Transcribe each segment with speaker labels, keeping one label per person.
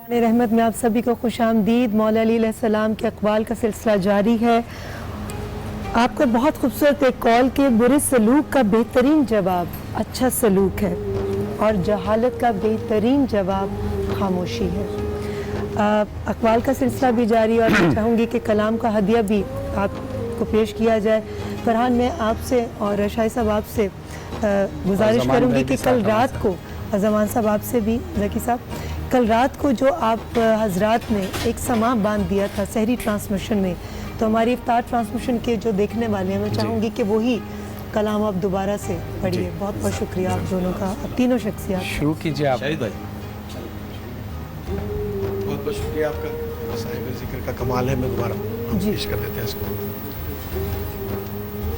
Speaker 1: رحمت میں آپ سبھی کو خوش آمدید۔ مولا علی علیہ السلام کے اقوال کا سلسلہ جاری ہے۔ آپ کو بہت خوبصورت ایک کال کے برے سلوک کا بہترین جواب اچھا سلوک ہے اور جہالت کا بہترین جواب خاموشی ہے۔ اقوال کا سلسلہ بھی جاری اور میں چاہوں گی کہ کلام کا ہدیہ بھی آپ کو پیش کیا جائے۔ فرحان میں آپ سے اور شاہد صاحب آپ سے گزارش کروں گی کہ کل رات کو زمان صاحب آپ سے بھی ذکی صاحب کل رات کو جو آپ حضرات نے ایک سماع باندھ دیا تھا سحری ٹرانسمیشن میں، تو ہماری افطار ٹرانسمیشن کے جو دیکھنے والے ہیں میں چاہوں گی کہ وہی کلام آپ دوبارہ سے پڑھیے۔ بہت بہت شکریہ آپ دونوں کا، تینوں شخصیات۔
Speaker 2: شروع کیجئے آپ۔
Speaker 3: شاہد بھائی بہت بہت شکریہ آپ کا، صاحب ذکر کا کمال ہے۔ میں دوبارہ پیش کر دیتے ہیں اس کو۔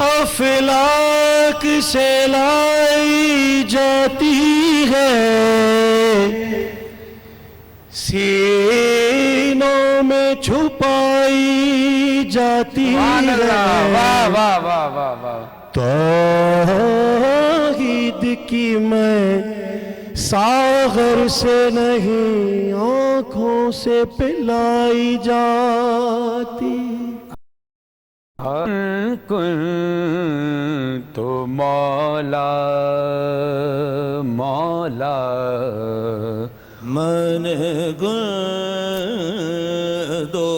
Speaker 3: افلاک سے لائی جاتی ہے، سینوں میں چھپائی جاتی ہے،
Speaker 2: واہ واہ واہ واہ واہ۔
Speaker 3: توحید کی میں ساغر سے نہیں آنکھوں سے پلائی جاتی۔
Speaker 2: کن تو مولا مولا
Speaker 4: من گن دو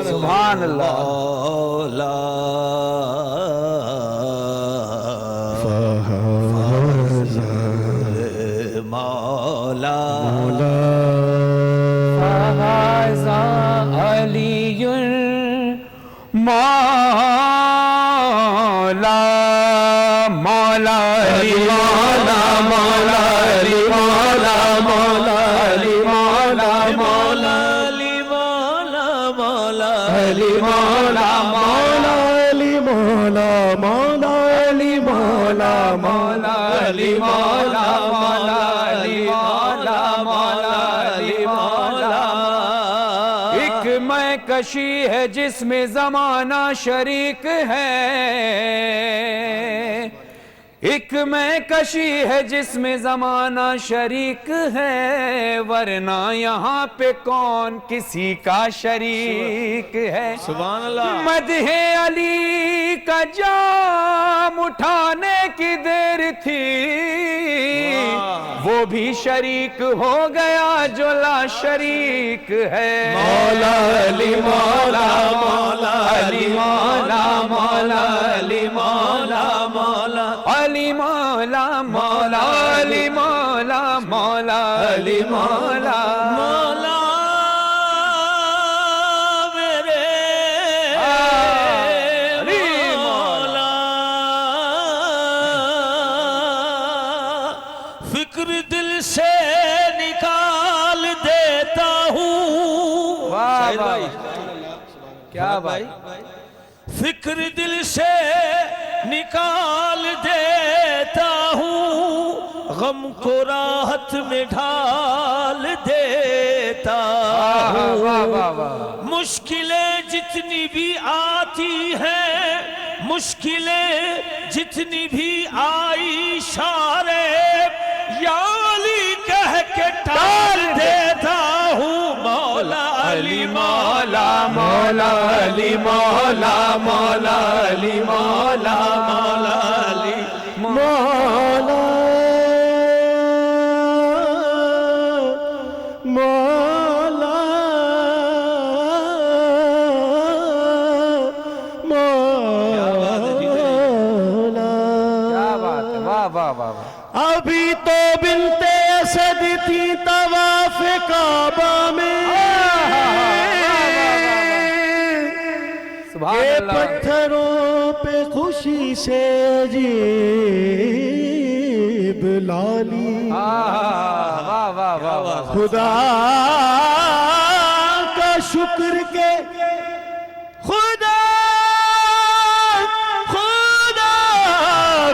Speaker 2: سبحان اللہ
Speaker 4: مولا مولا
Speaker 2: فہذا علی مولا مولا علی مولا مولا علی مولا مولا علی مولا مولا
Speaker 4: علی مولا مولا
Speaker 2: علی مولا مولا
Speaker 3: علی مولا مولا علی مولا
Speaker 2: مولا علی مولا مولا علی مولا مولا علی مولا۔ ایک میں کشی ہے جس میں زمانہ شریک ہے، ایک میں کشی ہے جس میں زمانہ شریک ہے، ورنہ یہاں پہ کون کسی کا شریک ہے۔
Speaker 4: سبحان اللہ۔
Speaker 2: مدح علی کا جام اٹھانے کی دیر تھی، وہ بھی شریک ہو گیا جو لا شریک ہے۔
Speaker 4: مولا علی مولا مولا
Speaker 2: علی مولا مولا علی مولا
Speaker 4: مولا
Speaker 2: علی مولا مولا علی مولا مولا علی مولا
Speaker 4: مولا میرے
Speaker 2: علی
Speaker 4: مولا، فکر دل سے نکال دیتا ہوں۔
Speaker 2: واہ واہ، کیا بھائی،
Speaker 4: فکر دل سے نکال دیتا ہوں، غم کو راحت میں ڈھال دیتا ہوں۔
Speaker 2: واہ واہ واہ،
Speaker 4: مشکلیں جتنی بھی آتی ہیں، مشکلیں جتنی بھی آئی اشارے یا علی کہہ کے ٹال دیتا ہوں۔ مولا علی
Speaker 2: مولا مولا علی مولا مولا علی مولا مولا علی
Speaker 3: مولا مولا مولا۔
Speaker 2: کیا بات ہے، واہ واہ واہ واہ۔
Speaker 3: ابھی تو بنت اسد تھی طواف کعبہ میں،
Speaker 2: سبحان
Speaker 3: یہ
Speaker 2: اللہ۔
Speaker 3: پتھروں پہ خوشی سے عجیب لالی،
Speaker 2: واہ واہ واہ،
Speaker 3: خدا کا شکر کے خدا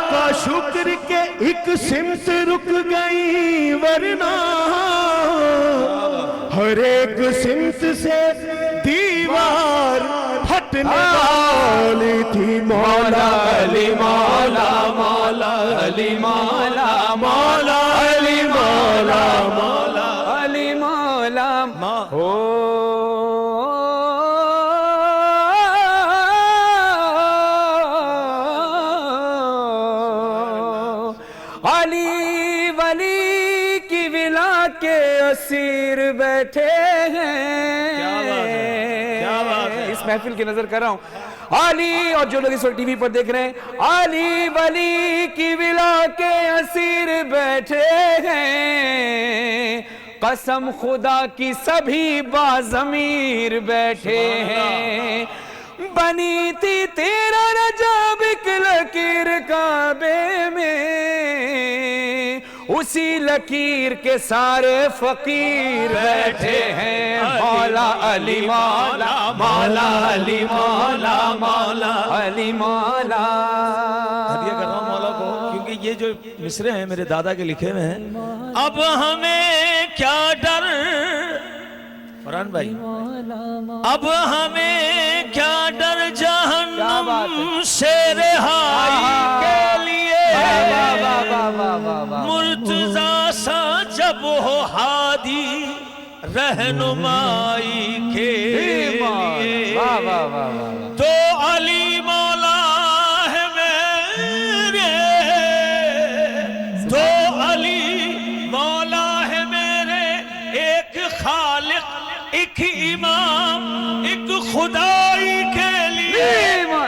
Speaker 3: کا شکر کے ایک سمت رک گئی، ورنہ ہر ایک سمت سے دیوار ہٹنے والی تھی۔ مولا علی مولا مولا علی مولا مولا علی مولا مولا مولا
Speaker 2: علی مولا ہو علی ولی کی ولا کے اسیر بیٹھے ہیں.
Speaker 4: کیا بات ہے.
Speaker 2: اس محفل کی نظر کر رہا ہوں. علی اور جو لوگ اس وقت ٹی وی پر دیکھ رہے ہیں, علی ولی کی ولا کے اسیر بیٹھے ہیں, قسم خدا کی سبھی باضمیر بیٹھے ہیں. بنی تھی تیرا رجب ایک لکیر کعبے میں, اسی لکیر کے سارے فقیر بیٹھے ہیں. مولا علی مولا مولا علی مولا مولا علی مولا.
Speaker 4: ہدیہ کر رہا ہوں مولا کو, کیونکہ یہ جو مصرے ہیں میرے دادا کے لکھے ہوئے ہیں. اب ہمیں کیا ڈر فرحان بھائی, اب ہمیں کیا ڈر جہنم سے رہائی کے لیے, مرتضیٰ سا جب ہو ہادی رہنمائی کے لیے, تو علی مولا ہے میرے, تو علی مولا ہے میرے, ایک خالق ایک امام ایک خدائی کے لیے,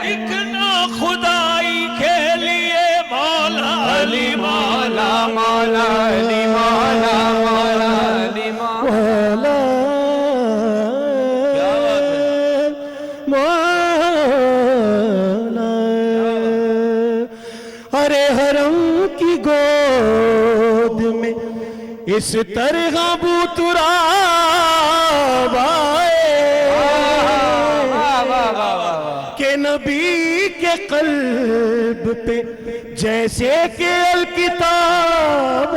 Speaker 4: ایک نا خدائی کے لیے. مولا علی مولا
Speaker 2: مولا علی مولا مولا علی مولا.
Speaker 3: مولا ارے حرم کی گود میں اس طرح بوترا کہ نبی کے قلب پہ جیسے کہ الکتاب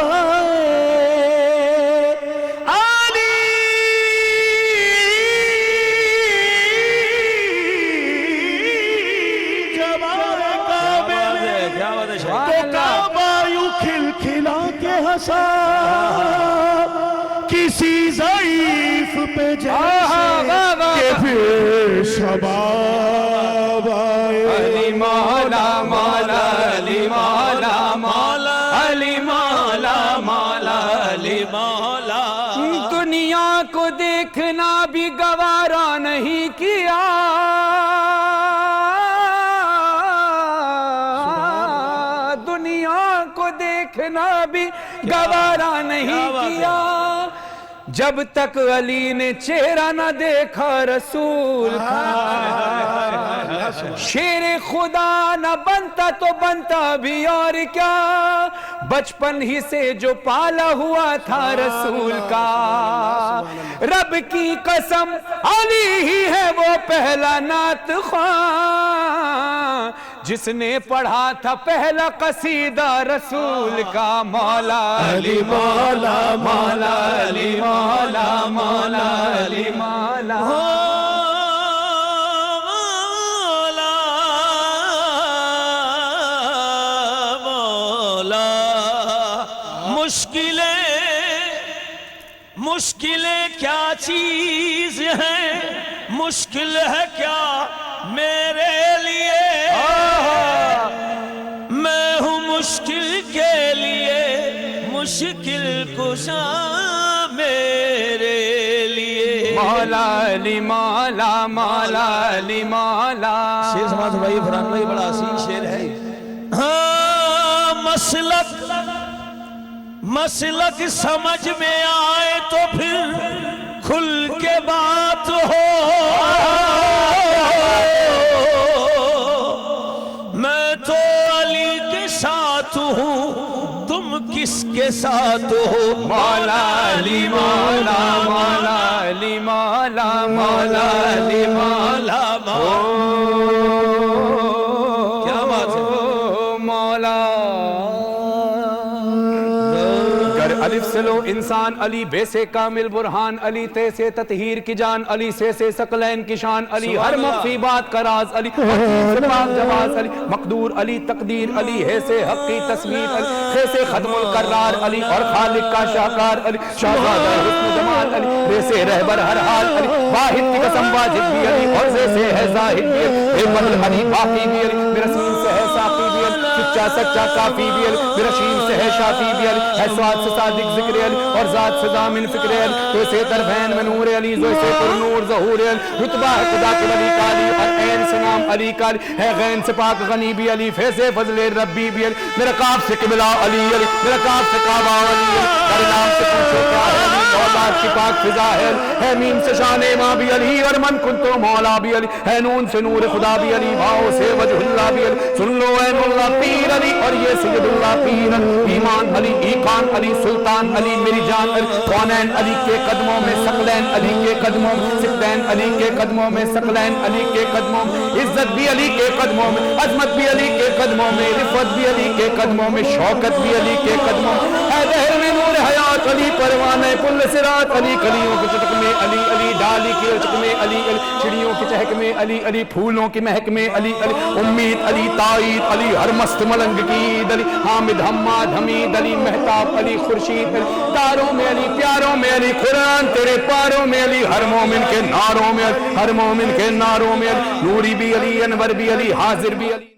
Speaker 3: کسی ضعیف پہ جیسے کہ پھر شباب آئے.
Speaker 2: علی مولا مولا علی مولا مولا علی مولا مولا علی مولا. دنیا کو دیکھنا بھی گوارا نہیں کیا, دنیا کو دیکھنا بھی گوارا نہیں کیا, جب تک علی نے چہرہ نہ دیکھا رسول کا. شیر خدا نہ بنتا تو بنتا بھی اور کیا, بچپن ہی سے جو پالا ہوا تھا رسول کا. رب کی قسم علی ہی ہے وہ پہلا نعت خواں, جس نے پڑھا تھا پہلا قصیدہ رسول کا. مولا علی مولا مولا علی مولا مولا علی مولا.
Speaker 4: مشکلیں کیا چیز ہیں, مشکل ہے کیا میرے لیے, میں ہوں مشکل کے لیے مشکل کشا میرے لیے.
Speaker 2: مولا علی مولا مولا علی مولا.
Speaker 4: شیر سماعت بھائی فرحان بھائی بڑا حسین شیر ہے. ہاں مسلک سمجھ میں آئے تو پھر کھل کے بات ہو, میں تو علی کے ساتھ ہوں تم کس کے ساتھ ہو.
Speaker 2: مولا علی مولا مولا علی مولا مولا علی مولا.
Speaker 4: کیا بات ہے.
Speaker 2: مولا الف الف سے لو انسان علی بے سے کامل برہان علی تے سے تطہیر کی جان علی سے ثقلین کی شان علی ہر مخفی بات کا راز علی سے پاک جواز علی مقدور علی تقدیر علی ہے سے حق کی تصویر علی ہے سے ختم القرار علی اور خالق کا شاہکار علی شہزادہ حسن جمال علی بے سے رہبر ہر حال علی واحد کی قسم واجد بھی علی اور سے ہے زاہد بھی علی بے بدل علی باقی بھی علی برسیم سے ہے ساقی بھی علی سچا سچا کافی بھی علی برشیم سے ہے شافی بھی علی ہے سواد سے صادق ذکر علی اور ذات سے ضامن فکر علی تو سے طرفین میں نور علی زو سے پر نور ظہور علی رتبہ ہے خدا کے ولی کا علی اور عین سے نام علی کا علی ہے غین سے پاک غنی بھی علی فیض فضل ربی بھی علی میرا کاف سے قبلہ علی علی میرا کاف سے کعبہ علی علی میرے نام سے پوچھو کیا ہے علی مولا کی پاک فضا ہے میم سے شان ماں بھی علی اور من کنتو مولا بھی علی ہے نون سے نور خدا بھی علی بھاؤ سے وجہ اللہ بھی علی سن لو عین اللہ پیر علی اور یہ سید اللہ پیر علی ایمان علی ایقان علی سلطان علی میری جان علی کونین علی کے قدموں میں ثقلین علی کے قدموں میں سکتین علی کے قدموں میں ثقلین علی کے قدموں میں عزت بھی علی کے قدموں میں عظمت بھی علی کے قدموں میں رفت بھی علی کے قدموں میں شوکت بھی علی کے قدموں میں اے دہر میں نور حیات علی پروانے پل صراط علی کلیوں کے چٹک میں علی علی ڈالی کے چٹک میں علی علی چڑیوں کی چہک میں علی علی پھولوں کی مہک میں علی علی امید علی تائید علی ہر مست ملنگ کی عید علی حامد حماد حمید علی مہتاب علی خورشید علی تاروں میں علی پیاروں میں علی قرآن تیرے پاروں میں علی ہر مومن کے ناروں میں علی ہر مومن کے ناروں میں علی نوری بھی علی انور بھی علی حاضر بھی علی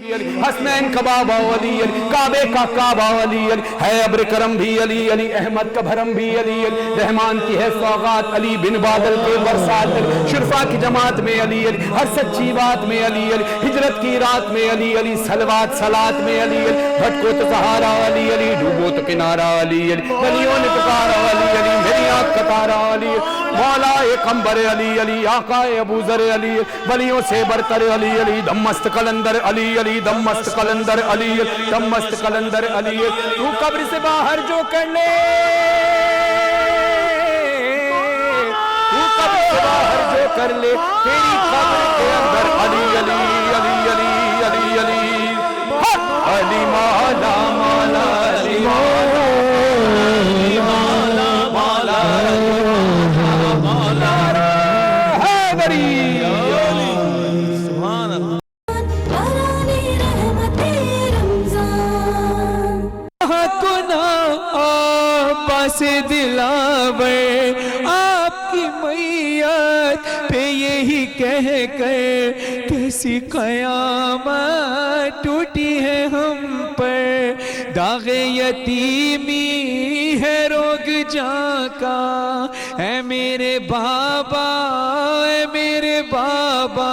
Speaker 2: حسنین کا بابا علی علی کعبے کا کعبہ علی علی ہے ابر کرم بھی علی علی احمد کا بھرم بھی علی علی رحمان کی ہے سوغات علی بن بادل کے برسات علی شرفا کی جماعت میں علی علی ہر سچی بات میں علی علی ہجرت کی رات میں علی علی سلوات صلات میں علی علی بھٹکو تو سہارا علی علی ڈوبو تو کنارہ علی علی گلیوں نے پکارا علی علی میری آنکھ کا تارا علی مولا قمبر علی علی آقا ابو ذر علی ولیوں سے برتر علی علی دمست قلندر علی علی دمست قلندر علی دمست قلندر علی تو قبر سے باہر جو کر لے تو قبر سے باہر جو کر لے تیری قبر کے اندر علی علی علی علی علی علی علی مولا مولا علی مولا مولا مولا حیدری سبحان اللہ سے دلاوے آپ کی میت پہ یہی کہہ کر کیسی قیامت ٹوٹی ہے ہم پر داغ یتیمی ہے روگ جاں کا اے میرے بابا اے میرے بابا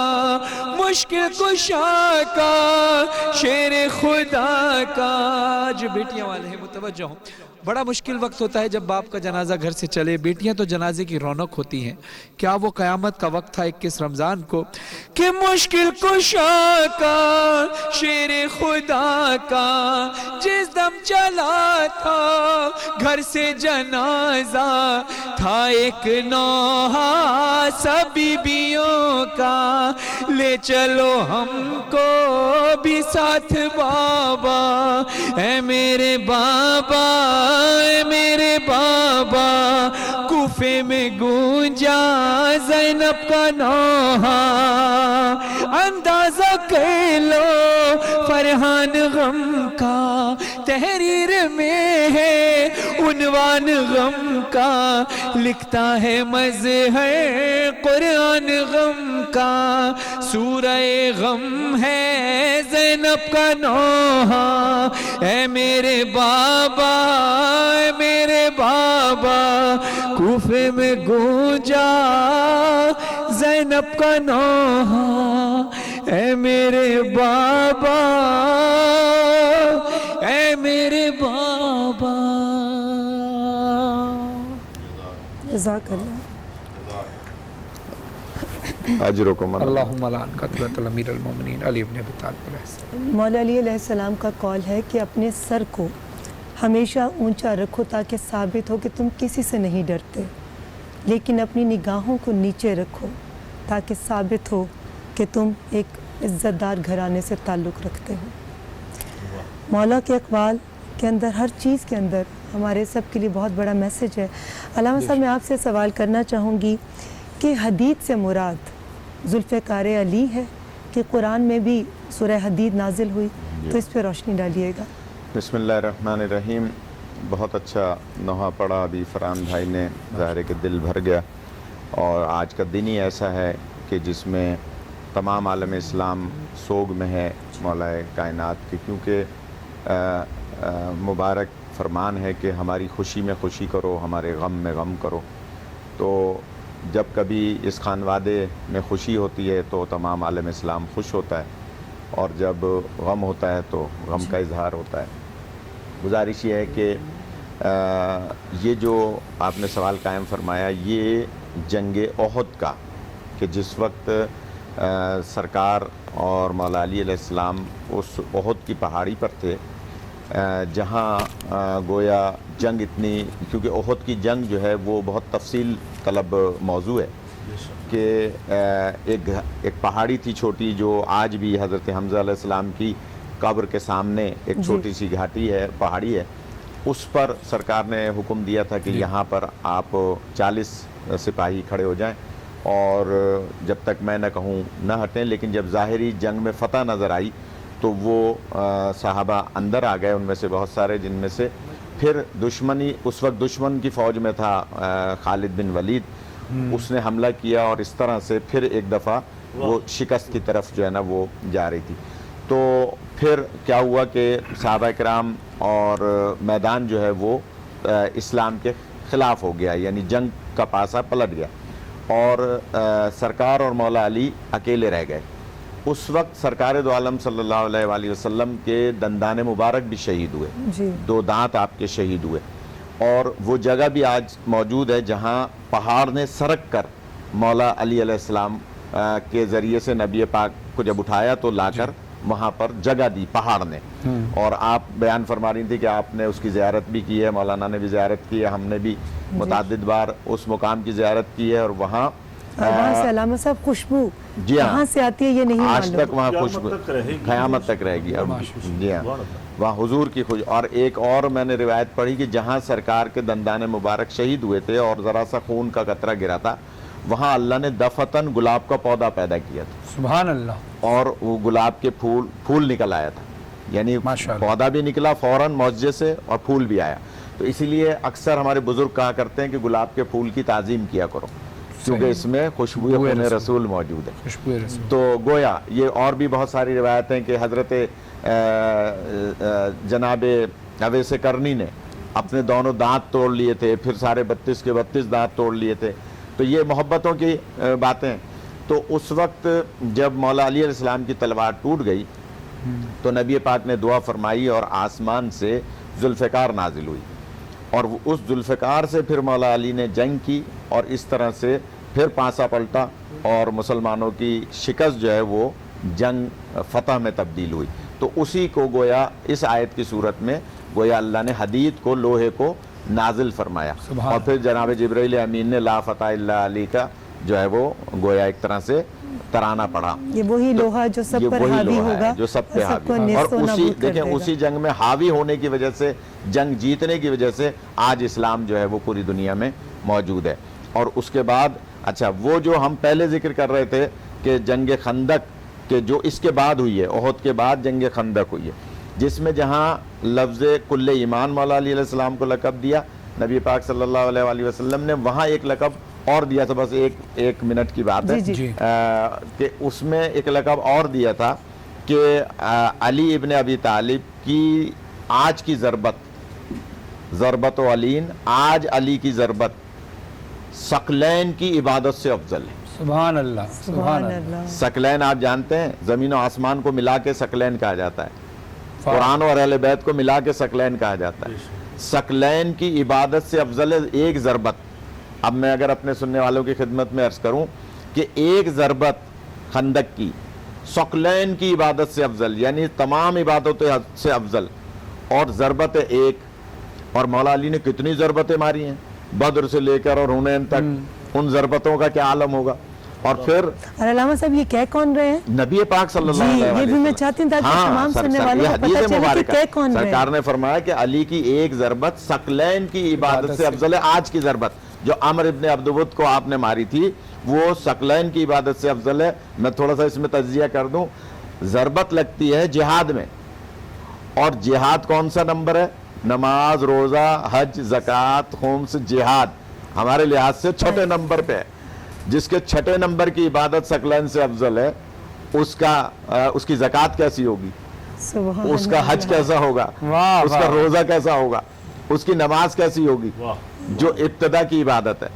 Speaker 2: مشکل کشا کا شیر خدا کا جو بیٹیاں والے ہیں متوجہ ہوں بڑا مشکل وقت ہوتا ہے جب باپ کا جنازہ گھر سے چلے بیٹیاں تو جنازے کی رونق ہوتی ہیں کیا وہ قیامت کا وقت تھا 21 رمضان کو کہ مشکل کشا کا شیر خدا کا جس دم چلا تھا گھر سے جنازہ تھا ایک نوحہ سب بیویوں کا لے چلو ہم کو بھی ساتھ بابا اے میرے بابا اے میرے بابا کوفے میں گونجا زینب کا نوحہ اندازہ کر لو فرحان غم کا تحریر میں ہے عنوان غم کا لکھتا ہے مظہر قرآن غم کا سورہ غم ہے زینب کا نوحہ اے میرے بابا اے میرے بابا کوفے میں گونجا زینب کا نوحہ اے میرے بابا اے میرے بابا
Speaker 1: جزاک اللہ
Speaker 5: اجرکم اللہ
Speaker 2: اللہم لعن قتلۃ الامیر المومنین علی ابن ابی طالب علیہ السلام
Speaker 1: مولا علی علیہ السلام کا قول ہے کہ اپنے سر کو ہمیشہ اونچا رکھو تاکہ ثابت ہو کہ تم کسی سے نہیں ڈرتے لیکن اپنی نگاہوں کو نیچے رکھو تاکہ ثابت ہو کہ تم ایک عزت دار گھرانے سے تعلق رکھتے ہو مولا کے اقوال کے اندر، ہر چیز کے اندر ہمارے سب کے لیے بہت بڑا میسج ہے۔ علامہ صاحب میں آپ سے سوال کرنا چاہوں گی کہ حدید سے مراد ذوالفقار علی ہے کہ قرآن میں بھی سورہ حدید نازل ہوئی؟ تو اس پہ روشنی ڈالیے گا۔
Speaker 5: بسم اللہ الرحمن الرحیم۔ بہت اچھا نوحہ پڑھا ابھی فرحان بھائی نے، ظاہر ہے کہ دل بھر گیا، اور آج کا دن ہی ایسا ہے کہ جس میں تمام عالم اسلام سوگ میں ہے مولا کائنات کی، کیونکہ مبارک فرمان ہے کہ ہماری خوشی میں خوشی کرو، ہمارے غم میں غم کرو۔ تو جب کبھی اس خانوادے میں خوشی ہوتی ہے تو تمام عالم اسلام خوش ہوتا ہے، اور جب غم ہوتا ہے تو غم کا اظہار ہوتا ہے۔ گزارش یہ ہے کہ یہ جو آپ نے سوال قائم فرمایا، یہ جنگ احد کا، کہ جس وقت سرکار اور مولا علی علیہ السلام اس احد کی پہاڑی پر تھے، جہاں گویا جنگ اتنی، کیونکہ احد کی جنگ جو ہے وہ بہت تفصیل طلب موضوع ہے، کہ ایک پہاڑی تھی چھوٹی، جو آج بھی حضرت حمزہ علیہ السلام کی قبر کے سامنے ایک چھوٹی سی گھاٹی ہے، پہاڑی ہے، اس پر سرکار نے حکم دیا تھا کہ یہاں پر آپ 40 سپاہی کھڑے ہو جائیں، اور جب تک میں نہ کہوں نہ ہٹیں۔ لیکن جب ظاہری جنگ میں فتح نظر آئی تو وہ صحابہ اندر آ گئے، ان میں سے بہت سارے، جن میں سے پھر دشمنی، اس وقت دشمن کی فوج میں تھا خالد بن ولید، اس نے حملہ کیا، اور اس طرح سے پھر ایک دفعہ وہ شکست کی طرف جو ہے نا وہ جا رہی تھی۔ تو پھر کیا ہوا کہ صحابہ کرام اور میدان جو ہے وہ اسلام کے خلاف ہو گیا، یعنی جنگ کا پاسا پلٹ گیا، اور سرکار اور مولا علی اکیلے رہ گئے۔ اس وقت سرکار دو عالم صلی اللہ علیہ وآلہ وسلم کے دندان مبارک بھی شہید ہوئے، 2 دانت آپ کے شہید ہوئے، اور وہ جگہ بھی آج موجود ہے جہاں پہاڑ نے سرک کر مولا علی علیہ السلام کے ذریعے سے نبی پاک کو جب اٹھایا تو لا کر وہاں پر جگہ دی پہاڑ نے۔ اور آپ بیان فرما رہی تھی کہ آپ نے اس کی زیارت بھی کی ہے، مولانا نے بھی زیارت کی ہے، ہم نے بھی متعدد بار اس مقام کی زیارت کی ہے، اور وہاں
Speaker 1: سے علامہ صاحب خوشبو
Speaker 5: جی ہاں،
Speaker 1: کہاں سے آتی ہے یہ نہیں
Speaker 5: آج
Speaker 1: معلوم،
Speaker 5: تک وہاں خوشبو قیامت تک رہے گی۔ جی ہاں، وہاں حضور کی خوش، اور ایک اور میں نے روایت پڑھی کہ جہاں سرکار کے دندان مبارک شہید ہوئے تھے اور ذرا سا خون کا قطرہ گرا تھا، وہاں اللہ نے دفتن گلاب کا پودا پیدا کیا تھا،
Speaker 2: سبحان اللہ،
Speaker 5: اور وہ گلاب کے پھول نکل آیا تھا، یعنی پودا بھی نکلا فوراً معجزے سے، اور پھول بھی آیا۔ تو اسی لیے اکثر ہمارے بزرگ کہا کرتے ہیں کہ گلاب کے پھول کی تعظیم کیا کرو، کیونکہ اس میں خوشبو خون رسول موجود ہے۔ تو گویا یہ اور بھی بہت ساری روایتیں کہ حضرت جناب اویس کرنی نے اپنے دونوں دانت توڑ لیے تھے، پھر سارے 32 کے 32 دانت توڑ لیے تھے۔ تو یہ محبتوں کی باتیں۔ تو اس وقت جب مولا علی علیہ السلام کی تلوار ٹوٹ گئی تو نبی پاک نے دعا فرمائی، اور آسمان سے ذوالفقار نازل ہوئی، اور اس ذوالفقار سے پھر مولا علی نے جنگ کی، اور اس طرح سے پھر پانسا پلٹا، اور مسلمانوں کی شکست جو ہے وہ جنگ فتح میں تبدیل ہوئی۔ تو اسی کو گویا اس آیت کی صورت میں گویا اللہ نے حدید کو، لوہے کو نازل فرمایا، اور پھر جناب جبرائیل امین نے لا فتح الا علی کا جو ہے وہ گویا ایک طرح سے ترانہ پڑھا۔
Speaker 1: یہ وہی لوہا جو سب پر حاوی ہوگا،
Speaker 5: جو سب پہ حاوی، اور اسی دیکھیں اسی جنگ میں حاوی ہونے کی وجہ سے، جنگ جیتنے کی وجہ سے آج اسلام جو ہے وہ پوری دنیا میں موجود ہے۔ اور اس کے بعد اچھا وہ جو ہم پہلے ذکر کر رہے تھے کہ جنگ خندق کہ جو اس کے بعد ہوئی ہے، احد کے بعد جنگ خندق ہوئی ہے، جس میں جہاں لفظ کل ایمان مولا علی علیہ السلام کو لقب دیا نبی پاک صلی اللہ علیہ وآلہ وسلم نے، وہاں ایک لقب اور دیا تھا، بس ایک منٹ کی بات ہے کہ اس میں ایک لقب اور دیا تھا کہ علی ابن ابی طالب کی آج کی ضربت و علین، آج علی کی ضربت ثقلین کی عبادت سے افضل ہے۔
Speaker 2: سبحان اللہ، سبحان اللہ۔
Speaker 5: ثقلین آپ جانتے ہیں، زمین و آسمان کو ملا کے ثقلین کہا جاتا ہے، قرآن اور اہل بیت کو ملا کے ثقلین کہا جاتا ہے۔ ثقلین کی عبادت سے افضل ہے ایک ضربت۔ اب میں اگر اپنے سننے والوں کی خدمت میں عرض کروں کہ ایک ضربت خندق کی ثقلین کی عبادت سے افضل، یعنی تمام عبادتوں سے افضل، اور ضربت ایک، اور مولا علی نے کتنی ضربتیں ماری ہیں بدر سے لے کر اور حنین تک، ان ضربتوں کا کیا عالم ہوگا۔ اور پھر
Speaker 1: اور علامہ صاحب یہ کہہ کون رہے ہیں؟
Speaker 5: نبی پاک صلی اللہ علیہ وسلم.
Speaker 1: یہ بھی میں چاہتی ہوں تاکہ تمام سننے والوں کو پتہ چلے کہ کہہ کون رہے ہیں.
Speaker 5: سرکار نے فرمایا کہ علی کی ایک ضربت ثقلین کی عبادت سے افضل ہے. آج کی ضربت جو عمر ابن عبدود کو آپ نے ماری تھی وہ ثقلین کی عبادت سے افضل ہے. میں تھوڑا سا اس میں تجزیہ کر دوں. ضربت لگتی ہے جہاد میں، اور جہاد کون سا نمبر ہے؟ نماز، روزہ، حج، زکوٰۃ، خمس، جہاد ہمارے لحاظ سے چھٹے نمبر پہ ہے. جس کے چھٹے نمبر کی عبادت ثقلین سے افضل ہے، اس کی زکوٰۃ کیسی ہوگی،
Speaker 1: سبحان
Speaker 5: اس کا حج کیسا ہوگا، اس کا روزہ کیسا ہوگا، اس کی نماز کیسی ہوگی جو ابتدا کی عبادت ہے.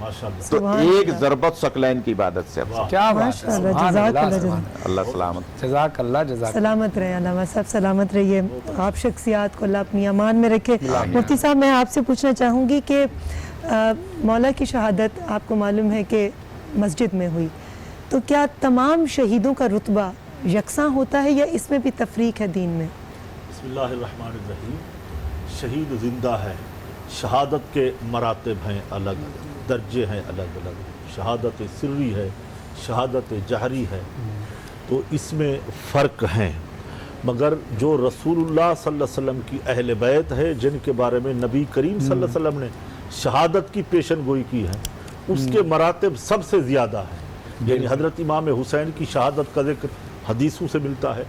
Speaker 5: تو ایک ضربت ثقلین کی عبادت سے افضل.
Speaker 2: کیا بات ہے،
Speaker 1: ماشاءاللہ،
Speaker 2: سبحان
Speaker 1: جزاک
Speaker 2: اللہ،
Speaker 1: اللہ،
Speaker 2: سبحان
Speaker 5: اللہ سلامت.
Speaker 2: جزاک اللہ، جزاک
Speaker 1: سلامت رہے علامہ صاحب، سلامت رہیے. آپ شخصیات کو اللہ اپنی امان میں رکھے. مفتی صاحب میں آپ سے پوچھنا چاہوں گی کہ مولا کی شہادت آپ کو معلوم ہے کہ مسجد میں ہوئی، تو کیا تمام شہیدوں کا رتبہ یکساں ہوتا ہے یا اس میں بھی تفریق ہے دین میں؟
Speaker 3: بسم اللہ الرحمن الرحیم. شہید زندہ ہے، شہادت کے مراتب ہیں الگ، درجے ہیں الگ الگ. شہادت سری ہے، شہادت جہری ہے، تو اس میں فرق ہیں. مگر جو رسول اللہ صلی اللہ علیہ وسلم کی اہل بیت ہے، جن کے بارے میں نبی کریم صلی اللہ علیہ وسلم نے شہادت کی پیشن گوئی کی ہے، اس کے مراتب سب سے زیادہ ہیں. یعنی حضرت امام حسین کی شہادت کا ذکر حدیثوں سے ملتا ہے،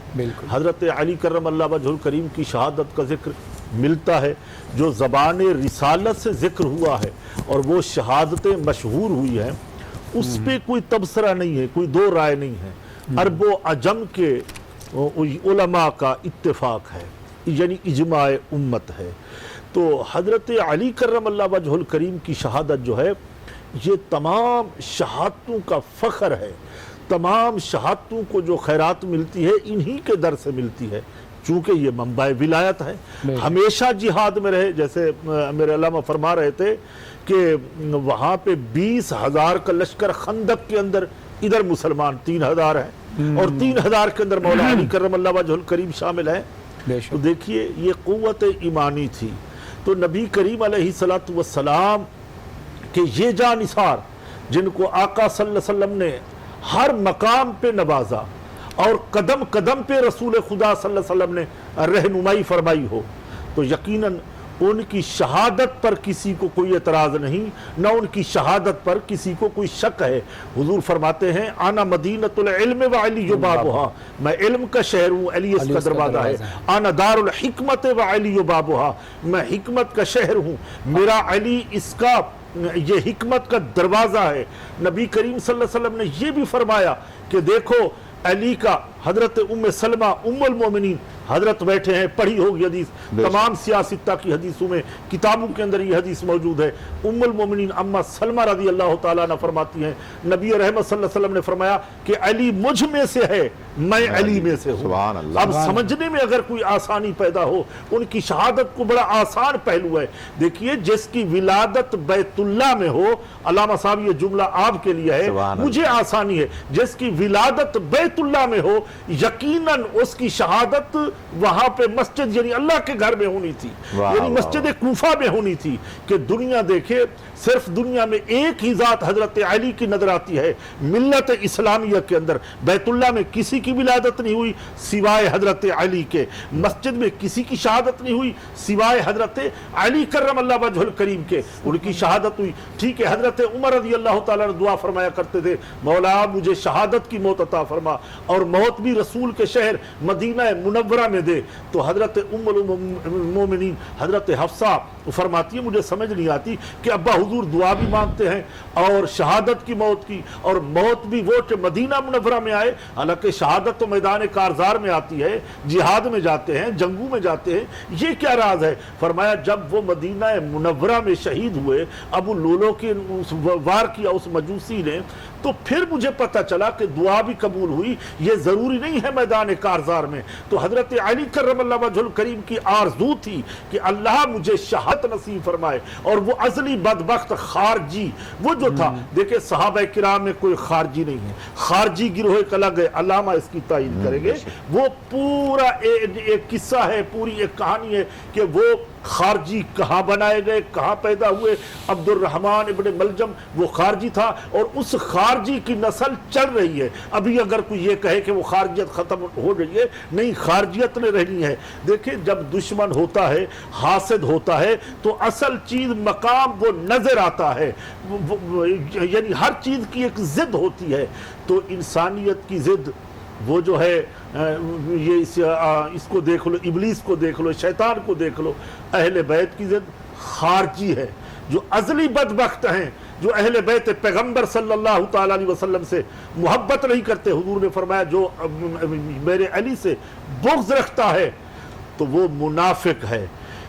Speaker 3: حضرت علی کرم اللہ وجہ الکریم کی شہادت کا ذکر ملتا ہے، جو زبان رسالت سے ذکر ہوا ہے اور وہ شہادتیں مشہور ہوئی ہیں، اس پہ کوئی تبصرہ نہیں ہے، کوئی دو رائے نہیں ہے. عرب و عجم کے علماء کا اتفاق ہے، یعنی اجماع امت ہے. تو حضرت علی کرم اللہ وجہ الکریم کی شہادت جو ہے، یہ تمام شہادتوں کا فخر ہے. تمام شہادتوں کو جو خیرات ملتی ہے انہی کے در سے ملتی ہے، چونکہ یہ منبع ولایت ہے. ہمیشہ جہاد میں رہے، جیسے میرے علامہ فرما رہے تھے کہ وہاں پہ 20,000 کا لشکر خندق کے اندر، ادھر مسلمان 3,000 ہیں، اور 3,000 کے اندر مولا علی کرم اللہ وجہ الکریم شامل ہیں. تو دیکھیے یہ قوت ایمانی تھی. تو نبی کریم علیہ السلام کہ یہ جانثار جن کو آقا صلی اللہ علیہ وسلم نے ہر مقام پہ نوازا اور قدم قدم پہ رسول خدا صلی اللہ علیہ وسلم نے رہنمائی فرمائی ہو، تو یقیناً ان کی شہادت پر کسی کو کوئی اعتراض نہیں، نہ ان کی شہادت پر کسی کو کوئی شک ہے. حضور فرماتے ہیں آنا مدینۃ العلم وعلی بابہا، میں علم کا شہر ہوں، علی اس کا دروازہ ہے. آنا دار الحکمت وعلی بابہا، میں حکمت کا شہر ہوں، میرا علی اس کا یہ حکمت کا دروازہ ہے. نبی کریم صلی اللہ علیہ وسلم نے یہ بھی فرمایا کہ دیکھو علی کا، حضرت ام سلمہ ام المومنین حضرت بیٹھے ہیں، پڑھی ہوگی حدیث، تمام سیاستہ کی حدیثوں میں، کتابوں کے اندر یہ حدیث موجود ہے. ام المومنین اما سلمہ رضی اللہ تعالیٰ عنہ فرماتی ہیں نبی رحمت صلی اللہ علیہ وسلم نے فرمایا کہ علی مجھ میں سے ہے، میں علی میں سے ہوں.
Speaker 5: سبحان اللہ.
Speaker 3: اب سمجھنے میں اگر کوئی آسانی پیدا ہو، ان کی شہادت کو بڑا آسان پہلو ہے. دیکھیے جس کی ولادت بیت اللہ میں ہو، علامہ صاحب یہ جملہ آپ کے لیے ہے، مجھے آسانی ہے، جس کی ولادت بیت اللہ میں ہو یقیناً اس کی شہادت وہاں پہ مسجد یعنی اللہ کے گھر میں ہونی تھی، یعنی مسجد کوفہ میں ہونی تھی. کہ دنیا دیکھے صرف دنیا میں ایک ہی ذات حضرت علی کی نظر آتی ہے ملت اسلامیہ کے اندر. بیت اللہ میں کسی کی ولادت نہیں ہوئی سوائے حضرت علی کے، مسجد میں کسی کی شہادت نہیں ہوئی سوائے حضرت علی کرم اللہ وجہ الکریم کے، ان کی شہادت ہوئی. ٹھیک ہے، حضرت عمر رضی اللہ تعالیٰ نے دعا فرمایا کرتے تھے مولا مجھے شہادت کی موت عطا فرما، اور موت بھی رسول کے شہر مدینہ منورہ میں دے. تو حضرت ام المومنین حضرت حفصہ فرماتی ہے مجھے سمجھ نہیں آتی کہ ابا حضور دعا بھی مانگتے ہیں اور شہادت کی موت کی، اور موت بھی وہ کہ مدینہ منورہ میں آئے، حالانکہ شہادت تو میدان کارزار میں آتی ہے، جہاد میں جاتے ہیں، جنگوں میں جاتے ہیں. یہ کیا راز ہے؟ فرمایا جب وہ مدینہ منورہ میں شہید ہوئے، ابو لولو کے وار کیا اس مجوسی نے، تو پھر مجھے پتہ چلا کہ دعا بھی قبول ہوئی. یہ ضروری نہیں ہے میدان کارزار میں. تو حضرت علی کرم اللہ وجہ الکریم کی آرزو تھی کہ اللہ مجھے شہادت نصیب فرمائے. اور وہ ازلی بدبخت خارجی وہ جو تھا، دیکھیں صحابہ کرام میں کوئی خارجی نہیں ہے، خارجی گروہ ایک الگ ہے، علامہ اس کی تعین کریں گے. وہ پورا ایک قصہ ہے، پوری ایک کہانی ہے کہ وہ خارجی کہاں بنائے گئے, کہاں پیدا ہوئے. عبد الرحمن ابن ملجم وہ خارجی تھا اور اس خارجی کی نسل چل رہی ہے. ابھی اگر کوئی یہ کہے کہ وہ خارجیت ختم ہو رہی ہے, نہیں, خارجیت نے رہنی ہے. دیکھیں جب دشمن ہوتا ہے, حاسد ہوتا ہے, تو اصل چیز مقام وہ نظر آتا ہے, یعنی ہر چیز کی ایک ضد ہوتی ہے. تو انسانیت کی ضد وہ جو ہے یہ اس کو دیکھ لو, ابلیس کو دیکھ لو, شیطان کو دیکھ لو. اہل بیت کی ضد خارجی ہے جو ازلی بدبخت ہیں, جو اہل بیت پیغمبر صلی اللہ تعالیٰ علیہ وسلم سے محبت نہیں کرتے. حضور نے فرمایا جو میرے علی سے بغض رکھتا ہے تو وہ منافق ہے,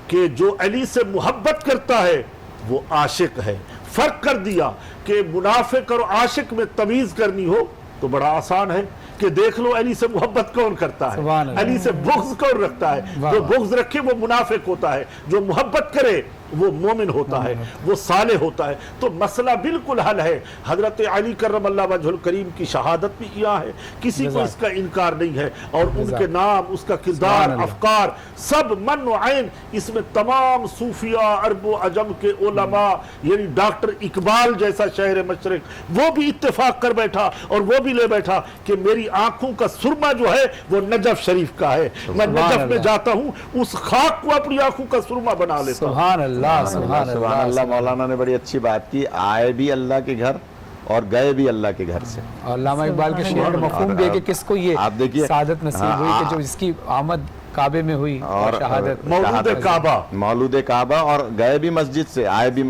Speaker 3: کہ جو علی سے محبت کرتا ہے وہ عاشق ہے. فرق کر دیا کہ منافق اور عاشق میں تمیز کرنی ہو تو بڑا آسان ہے کہ دیکھ لو علی سے محبت کون کرتا ہے, علی سے بغض کون رکھتا ہے. جو بغض رکھے وہ منافق ہوتا ہے, جو محبت کرے وہ مومن ہوتا ہے, وہ صالح ہوتا ہے. تو مسئلہ بالکل حل ہے. حضرت علی کرم اللہ وجہ الکریم کی شہادت بھی یہاں ہے, کسی کو اس کا انکار نہیں ہے. اور ان کے نام, اس کا کردار, افکار سب من و عین. اس میں تمام صوفیاء عرب و عجم کے علماء, یعنی ڈاکٹر اقبال جیسا شہر مشرق وہ بھی اتفاق کر بیٹھا اور وہ بھی لے بیٹھا کہ میری آنکھوں کا سرما جو ہے وہ نجف شریف کا ہے. میں نجف میں جاتا ہوں, اس خاک کو اپنی آنکھوں کا سرما بنا لیتا ہوں.
Speaker 6: سبحان اللہ,
Speaker 5: سبحان اللہ. مولانا نے بڑی اچھی بات کی, آئے بھی اللہ کے گھر اور گئے بھی اللہ کے گھر سے.
Speaker 6: اور علامہ اقبال کے شعر کا مفہوم بھی ہے کہ کس کو یہ سعادت نصیب ہوئی کہ جو اس کی آمد کعبے میں ہوئی اور شہادت
Speaker 3: مولود کعبہ,
Speaker 5: مولود کعبہ, اور گئے بھی مسجد سے, آئے بھی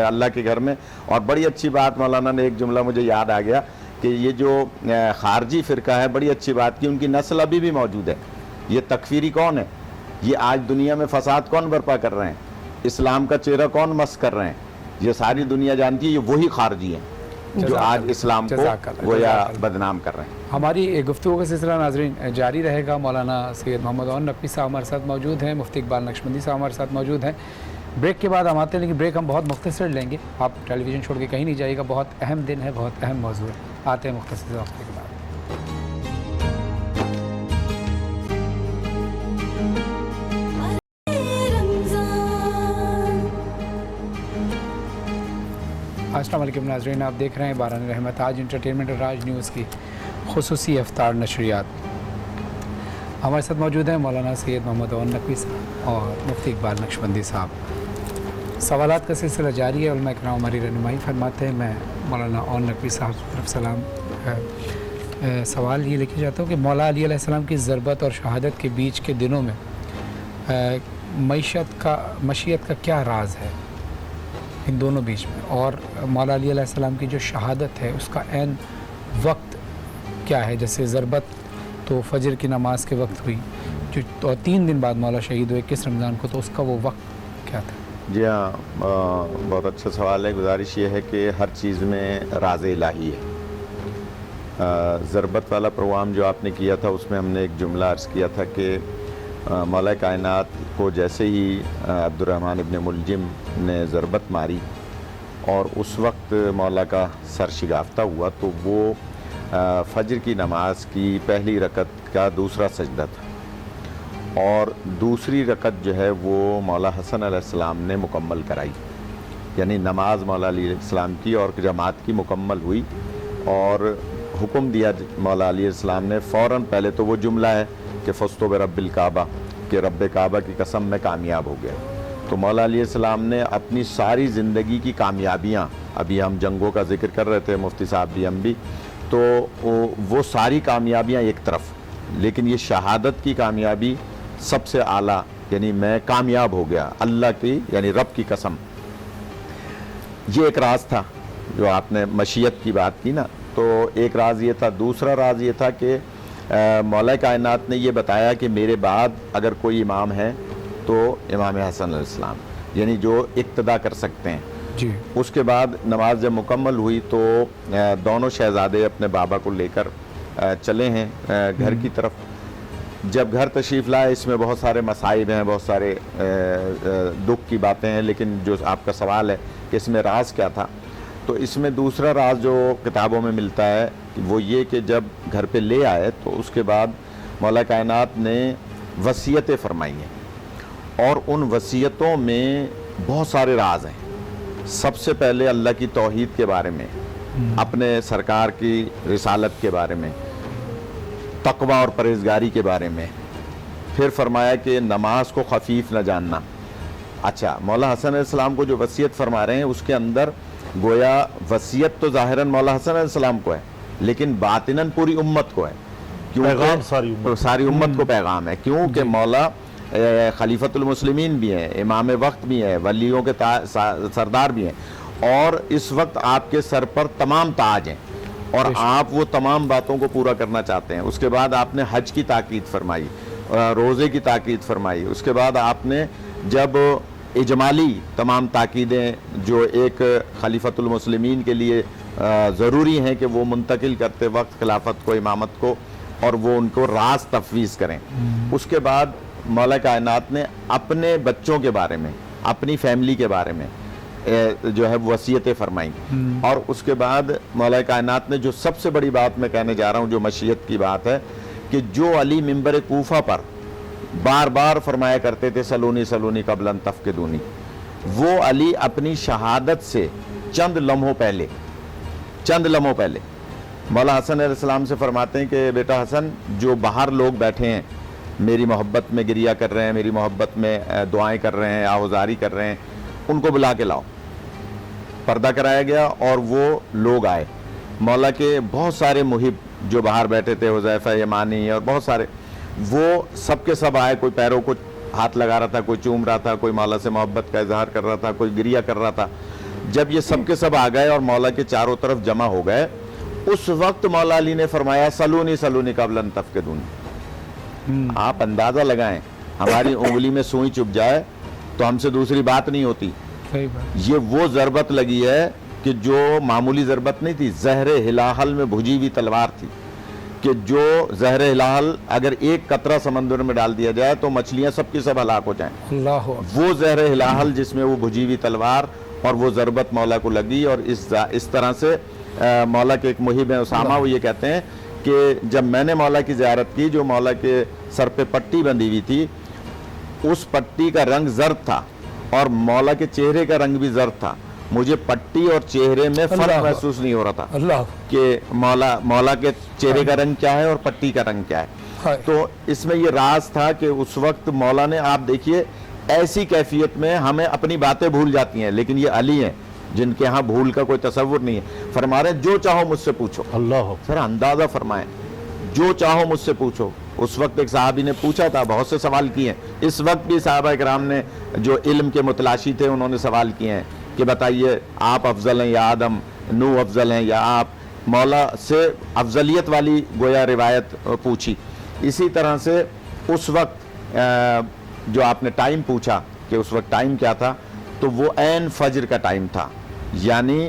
Speaker 5: اللہ کے گھر میں. اور بڑی اچھی بات مولانا نے ایک جملہ مجھے یاد آ گیا کہ یہ جو خارجی فرقہ ہے, بڑی اچھی بات کی, ان کی نسل ابھی بھی موجود ہے. یہ تکفیری کون ہے, یہ آج دنیا میں فساد کون برپا کر رہے ہیں, اسلام کا چہرہ کون مس کر رہے ہیں, یہ ساری دنیا جانتی ہے. یہ وہی خارجی ہیں جو آج اسلام کو گویا بدنام کر رہے ہیں.
Speaker 6: ہماری گفتگو کا سلسلہ ناظرین جاری رہے گا. مولانا سید محمد عون نقوی صاحب ہمارے ساتھ موجود ہیں, مفتی اقبال نقشبندی صاحب ہمارے ساتھ موجود ہیں. بریک کے بعد ہم آتے ہیں, لیکن بریک ہم بہت مختصر لیں گے. آپ ٹیلی ویژن چھوڑ کے کہیں نہیں جائے گا, بہت اہم دن ہے, بہت اہم موضوع ہے. آتے ہیں مختصر وقت کے بعد. السلام علیکم ناظرین, آپ دیکھ رہے ہیں باران رحمت آج انٹرٹینمنٹ اور راج نیوز کی خصوصی افطار نشریات. ہمارے ساتھ موجود ہیں مولانا سید محمد عون نقوی صاحب اور مفتی اقبال نقشبندی صاحب. سوالات کا سلسلہ جاری ہے. علماء کرام ہماری رہنمائی فرماتے ہیں. میں مولانا عون نقوی صاحب کی طرف سلام. سوال یہ لکھے جاتا ہوں کہ مولا علی علیہ السلام کی ضربت اور شہادت کے بیچ کے دنوں میں مشیت کا کیا راز ہے ان دونوں بیچ میں, اور مولا علی علیہ السلام کی جو شہادت ہے اس کا عین وقت کیا ہے. جیسے ضربت تو فجر کی نماز کے وقت ہوئی, جو 3 دن بعد مولا شہید ہوئے کس رمضان کو, تو اس کا وہ وقت کیا تھا؟
Speaker 5: جی ہاں, بہت اچھا سوال ہے. گزارش یہ ہے کہ ہر چیز میں راز الہی ہے. ضربت والا پروگرام جو آپ نے کیا تھا اس میں ہم نے ایک جملہ عرض کیا تھا کہ مولا کائنات کو جیسے ہی عبد الرحمن ابن ملجم نے ضربت ماری اور اس وقت مولا کا سر شگافتہ ہوا, تو وہ فجر کی نماز کی پہلی رکعت کا دوسرا سجدہ تھا, اور دوسری رکعت جو ہے وہ مولا حسن علیہ السلام نے مکمل کرائی. یعنی نماز مولا علی علیہ السلام کی اور جماعت کی مکمل ہوئی, اور حکم دیا مولا علی علیہ السلام نے فوراً. پہلے تو وہ جملہ ہے کہ فزتو برب الکعبہ, کہ رب کعبہ کی قسم میں کامیاب ہو گیا. تو مولا علیہ السلام نے اپنی ساری زندگی کی کامیابیاں, ابھی ہم جنگوں کا ذکر کر رہے تھے مفتی صاحب بھی, ہم بھی, تو وہ ساری کامیابیاں ایک طرف, لیکن یہ شہادت کی کامیابی سب سے اعلیٰ, یعنی میں کامیاب ہو گیا اللہ کی, یعنی رب کی قسم. یہ ایک راز تھا جو آپ نے مشیت کی بات کی نا, تو ایک راز یہ تھا. دوسرا راز یہ تھا کہ مولا کائنات نے یہ بتایا کہ میرے بعد اگر کوئی امام ہے تو امام حسن علیہ السلام, یعنی جو اقتدا کر سکتے ہیں.
Speaker 6: جی.
Speaker 5: اس کے بعد نماز جب مکمل ہوئی تو دونوں شہزادے اپنے بابا کو لے کر چلے ہیں گھر کی طرف. جب گھر تشریف لائے, اس میں بہت سارے مصائب ہیں, بہت سارے دکھ کی باتیں ہیں, لیکن جو آپ کا سوال ہے کہ اس میں راز کیا تھا, تو اس میں دوسرا راز جو کتابوں میں ملتا ہے وہ یہ کہ جب گھر پہ لے آئے تو اس کے بعد مولا کائنات نے وصیتیں فرمائی ہیں, اور ان وصیتوں میں بہت سارے راز ہیں. سب سے پہلے اللہ کی توحید کے بارے میں، اپنے سرکار کی رسالت کے بارے میں، تقوی اور پرہیزگاری کے بارے میں. پھر فرمایا کہ نماز کو خفیف نہ جاننا. اچھا، مولا حسن علیہ السلام کو جو وصیت فرما رہے ہیں اس کے اندر گویا وصیت تو ظاہراً مولا حسن علیہ السلام کو ہے لیکن باطناً پوری امت کو ہے.
Speaker 3: پیغام
Speaker 5: ساری امت کو پیغام ہے، کیونکہ مولا خلیفۃ المسلمین بھی ہیں، امام وقت بھی ہیں، ولیوں کے سردار بھی ہیں، اور اس وقت آپ کے سر پر تمام تاج ہیں اور آپ وہ تمام باتوں کو پورا کرنا چاہتے ہیں. اس کے بعد آپ نے حج کی تاکید فرمائی، روزے کی تاکید فرمائی. اس کے بعد آپ نے جب اجمالی تمام تاکیدیں جو ایک خلیفۃ المسلمین کے لیے ضروری ہیں کہ وہ منتقل کرتے وقت خلافت کو، امامت کو، اور وہ ان کو راز تفویض کریں. اس کے بعد مولا کائنات نے اپنے بچوں کے بارے میں، اپنی فیملی کے بارے میں جو ہے وصیتیں فرمائیں. اور اس کے بعد مولا کائنات نے جو سب سے بڑی بات میں کہنے جا رہا ہوں، جو مشیت کی بات ہے، کہ جو علی منبر کوفہ پر بار بار فرمایا کرتے تھے سلونی سلونی قبل ان تفقدونی، وہ علی اپنی شہادت سے چند لمحوں پہلے مولا حسن علیہ السلام سے فرماتے ہیں کہ بیٹا حسن، جو باہر لوگ بیٹھے ہیں میری محبت میں گریہ کر رہے ہیں، میری محبت میں دعائیں کر رہے ہیں، آہوزاری کر رہے ہیں، ان کو بلا کے لاؤ. پردہ کرایا گیا اور وہ لوگ آئے. مولا کے بہت سارے محب جو باہر بیٹھے تھے، حذیفہ یمانی اور بہت سارے، وہ سب کے سب آئے. کوئی پیروں کو ہاتھ لگا رہا تھا، کوئی چوم رہا تھا، کوئی مولا سے محبت کا اظہار کر رہا تھا، کوئی گریہ کر رہا تھا. جب یہ سب کے سب آ گئے اور مولا کے چاروں طرف جمع ہو گئے، اس وقت مولا علی نے فرمایا سلونی سلونی قبل ان تفقدونی. آپ اندازہ لگائیں، ہماری انگلی میں سوئی چپ جائے تو ہم سے دوسری بات نہیں ہوتی. یہ وہ ضربت لگی ہے کہ جو معمولی ضربت نہیں تھی، زہر ہلاہل میں بھجی ہوئی تلوار تھی، کہ جو زہر ہلاہل اگر ایک قطرہ سمندر میں ڈال دیا جائے تو مچھلیاں سب کی سب ہلاک ہو جائیں. وہ زہر ہلاہل جس میں وہ بھجی ہوئی تلوار اور وہ ضربت مولا کو لگی. اور اس طرح سے مولا کے ایک محب ہیں اسامہ، وہ یہ کہتے ہیں کہ جب میں نے مولا کی زیارت کی، جو مولا کے سر پہ پٹی بندھی ہوئی تھی، اس پٹی کا رنگ زرد تھا اور مولا کے چہرے کا رنگ بھی زرد تھا. مجھے پٹی اور چہرے میں فرق محسوس نہیں ہو رہا تھا کہ مولا کے چہرے کا رنگ کیا ہے اور پٹی کا رنگ کیا ہے. تو اس میں یہ راز تھا کہ اس وقت مولا نے، آپ دیکھیے ایسی کیفیت میں ہمیں اپنی باتیں بھول جاتی ہیں، لیکن یہ علی ہیں جن کے ہاں بھول کا کوئی تصور نہیں ہے. فرما رہے ہیں جو چاہو مجھ سے پوچھو. اللہ سر اندازہ فرمائیں، جو چاہو مجھ سے پوچھو. اس وقت ایک صحابی نے پوچھا تھا، بہت سے سوال کیے ہیں. اس وقت بھی صحابہ کرام نے جو علم کے متلاشی تھے انہوں نے سوال کیے ہیں کہ بتائیے آپ افضل ہیں یا آدم، نوح افضل ہیں یا آپ. مولا سے افضلیت والی گویا روایت پوچھی. اسی طرح سے اس وقت جو آپ نے ٹائم پوچھا کہ اس وقت ٹائم کیا تھا، تو وہ عین فجر کا ٹائم تھا، یعنی